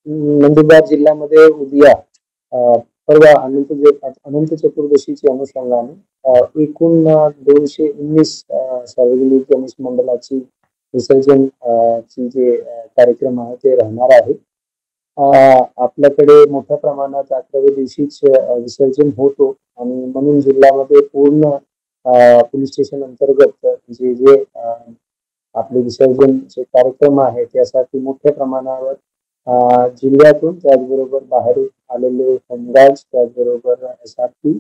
नंदुरबार जिल्ह्यामध्ये उद्या परवा अनंत चतुर्दशीच्या अनुषंगाने एकूण 219 सार्वजनिक गणेश मंडळाची विसर्जन ची जे कार्यक्रम आहे ते राहणार आहे. आपल्याकडे मोठ्या प्रमाणात 11व्या दिवशीच विसर्जन होतो आणि म्हणून जिल्ह्यामध्ये पूर्ण पोलीस स्टेशन अंतर्गत जे जे आपले विसर्जनचे कार्यक्रम आहे त्यासाठी मोठ्या प्रमाणावर जिल्ह्यातून त्याचबरोबर बाहेरून आलेले होमगार्ड त्याचबरोबर SRP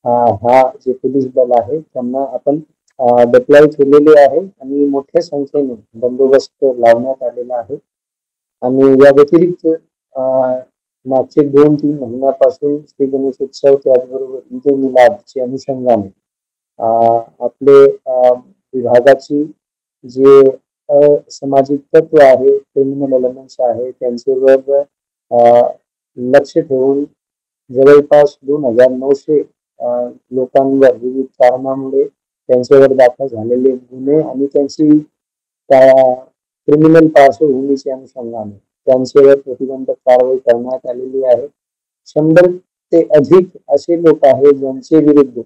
हा जे पोलीस दल आहे त्यांना आपण डिप्लॉय केलेले आहे आणि मोठ्या संख्येने बंदोबस्त लावण्यात आलेला आहे. आणि या व्यतिरिक्त मागचे 2-3 महिन्यापासून श्री गणेशोत्सव त्याचबरोबर ईद ए मिलादच्या अनुषंगाने आपले विभागाची जे सामाजिक तत्व आहे क्रिमिनल एलिमेंट्स आहे त्यांच्यावर लक्ष ठेवून जवळपास 2900 लोकांवर विविध कारणामुळे त्यांच्यावर दाखल झालेले गुन्हे आणि त्यांची क्रिमिनल पार्श्वभूमीच्या अनुषंगाने त्यांच्यावर प्रतिबंधक कारवाई करण्यात आलेली आहे. 100 ते अधिक असे लोक आहेत ज्यांचे विरुद्ध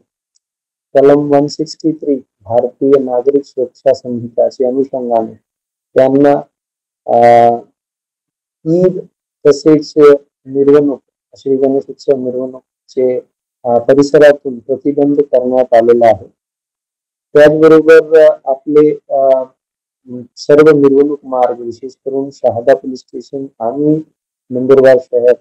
कलम 163 भारतीय नागरिक सुरक्षा संहिताच्या अनुषंगाने त्यांना ईद तसेच मिरवणूक श्री गणेशोत्सव मिरवणूकचे परिसरातून प्रतिबंध करण्यात आलेला आहे. त्याचबरोबर आपले सर्व मिरवणूक मार्ग विशेष करून शहादा पोलीस स्टेशन आणि नंदुरबार शहर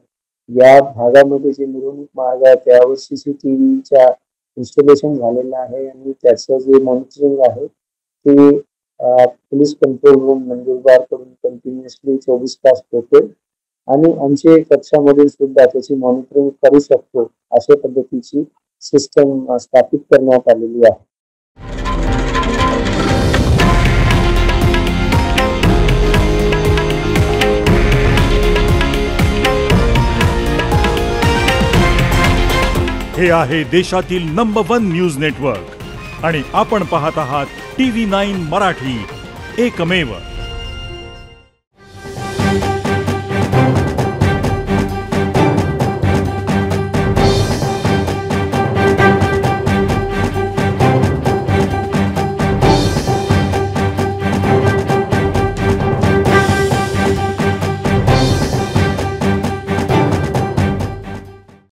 या भागामध्ये जे मिरवणूक मार्ग आहे त्यावर CCTVच्या इन्स्टॉलेशन झालेलं आहे आणि त्याचं जे मॉनिटरिंग आहे ते पोलीस कंट्रोल रूम नंदुरबार कडून कंटिन्युअसली 24 तास होते आणि आमचे कक्षामधील सुद्धा त्याची मॉनिटरिंग करू शकतो अशा पद्धतीची सिस्टम स्थापित करण्यात आलेली आहे. हे आहे देशातील नंबर 1 न्यूज नेटवर्क आणि आपण पाहत आहात TV9 मराठी, एकमेव.